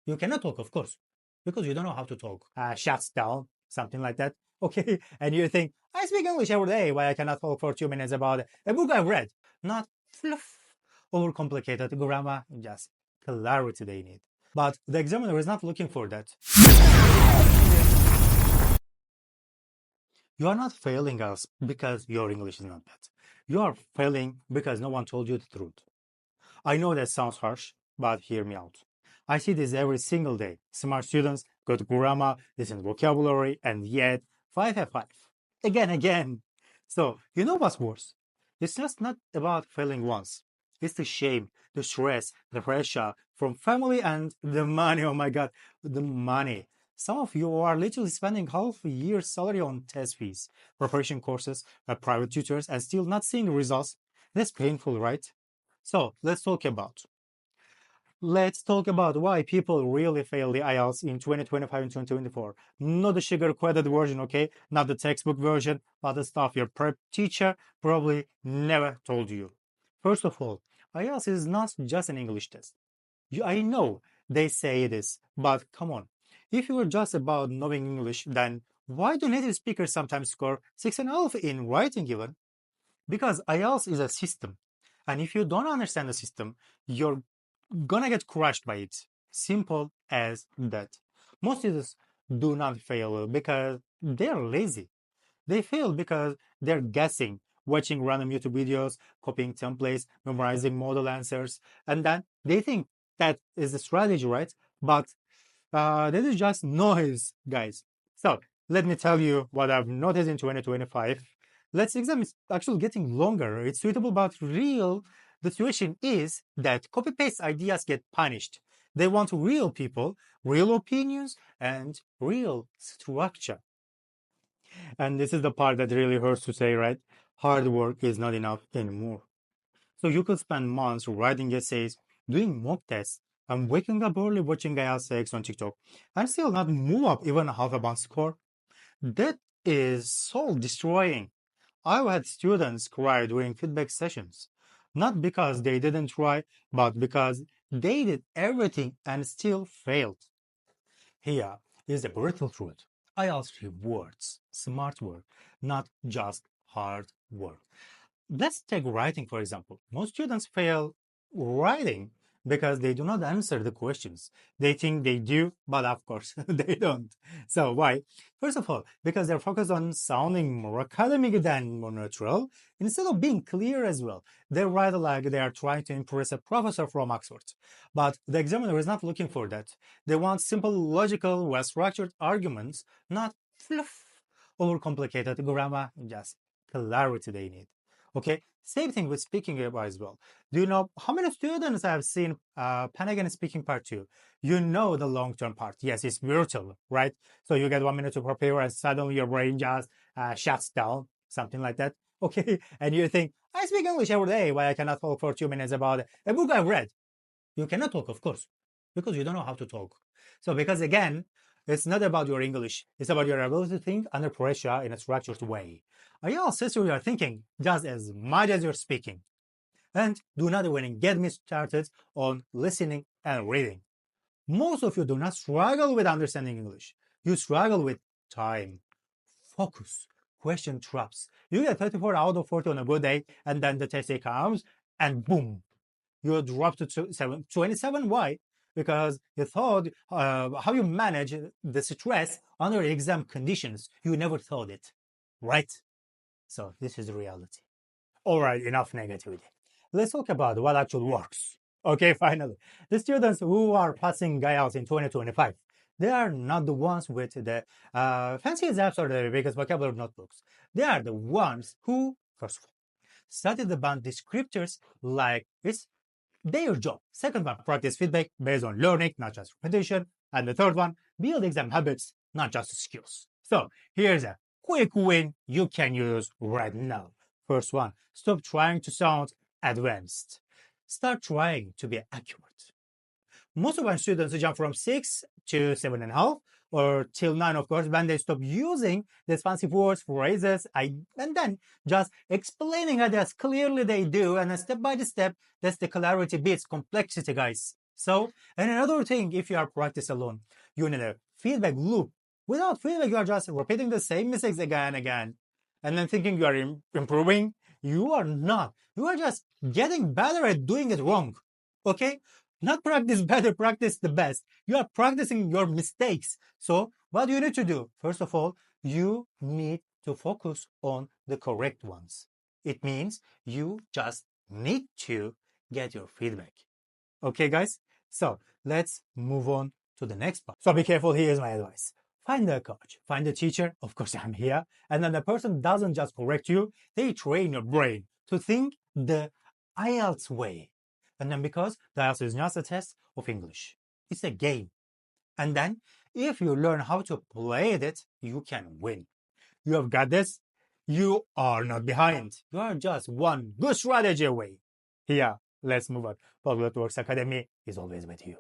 You cannot talk, of course, because you don't know how to talk. Shuts down, something like that. Okay, and you think, I speak English every day, why I cannot talk for 2 minutes about a book I've read? Not fluff, overcomplicated grammar, just clarity they need. But the examiner is not looking for that. You are not failing us because your English is not bad. You are failing because no one told you the truth. I know that sounds harsh, but hear me out. I see this every single day. Smart students, good grammar, decent vocabulary, and yet 5 have 5. Again. So, you know what's worse? It's just not about failing once. It's the shame, the stress, the pressure from family and the money. Oh my God, the money. Some of you are literally spending half a year's salary on test fees, preparation courses, private tutors, and still not seeing the results. That's painful, right? So let's talk about why people really fail the IELTS in 2025 and 2024. Not the sugar-coated version, okay? Not the textbook version, but the stuff your prep teacher probably never told you. First of all, IELTS is not just an English test. I know they say it is, but come on. If you were just about knowing English, then why do native speakers sometimes score 6.5 in writing even? Because IELTS is a system. And if you don't understand the system, you're gonna get crushed by it. Simple as that. Most students do not fail because they're lazy. They fail because they're guessing, watching random YouTube videos, copying templates, memorizing model answers, and then they think that is the strategy, right? But this is just noise, guys. So let me tell you what I've noticed in 2025. Let's exam is actually getting longer. It's suitable but real. The situation is that copy-paste ideas get punished. They want real people, real opinions, and real structure. And this is the part that really hurts to say, right? Hard work is not enough anymore. So you could spend months writing essays, doing mock tests, and waking up early watching IELTS X on TikTok, and still not move up even half a band score. That is soul destroying. I've had students cry during feedback sessions, not because they didn't try, but because they did everything and still failed. Here is the brutal truth. IELTS rewards smart work, not just hard work. Let's take writing, for example. Most students fail writing because they do not answer the questions. They think they do, but of course they don't. So why? First of all, because they're focused on sounding more academic than more natural, instead of being clear as well. They write like they are trying to impress a professor from Oxford. But the examiner is not looking for that. They want simple, logical, well-structured arguments, not fluff, overcomplicated grammar, just clarity they need. Okay, same thing with speaking as well. Do you know how many students have seen panic and speaking part 2? You know the long-term part. Yes, it's brutal, right? So you get 1 minute to prepare and suddenly your brain just shuts down, something like that. Okay, and you think, I speak English every day, why I cannot talk for 2 minutes about a book I've read? You cannot talk, of course, because you don't know how to talk. So because again, it's not about your English, it's about your ability to think under pressure in a structured way. IELTS says you are thinking just as much as you're speaking. And do not even get me started on listening and reading. Most of you do not struggle with understanding English. You struggle with time, focus, question traps. You get 34 out of 40 on a good day, and then the test day comes, and boom, you drop to 27. Why? Because you thought how you manage the stress under exam conditions. You never thought it, right? So this is the reality. All right, enough negativity. Let's talk about what actually works. Okay, finally. The students who are passing IELTS in 2025, they are not the ones with the fancy apps or the biggest vocabulary notebooks. They are the ones who, first of all, study the band descriptors like it's their job. Second one, practice feedback based on learning, not just repetition. And the third one, build exam habits, not just skills. So here's a quick win you can use right now. First one, stop trying to sound advanced. Start trying to be accurate. Most of our students jump from 6 to 7.5 or till 9, of course, when they stop using these fancy words, phrases, and then just explaining it as clearly they do, and step by step, that's the clarity beats complexity, guys. So, and another thing, if you are practice alone, you're in a feedback loop. Without feedback, you are just repeating the same mistakes again and again, and then thinking you are improving. You are not. You are just getting better at doing it wrong. Okay? Not practice better, practice the best. You are practicing your mistakes. So, what do you need to do? First of all, you need to focus on the correct ones. It means you just need to get your feedback. Okay, guys? So let's move on to the next part. So be careful. Here's my advice. Find a coach, find a teacher. Of course, I'm here. And then the person doesn't just correct you, they train your brain to think the IELTS way. And then because the IELTS is not a test of English, it's a game. And then if you learn how to play it, you can win. You have got this. You are not behind. You are just one good strategy away. Here, let's move on. Polyglot Works Academy is always with you.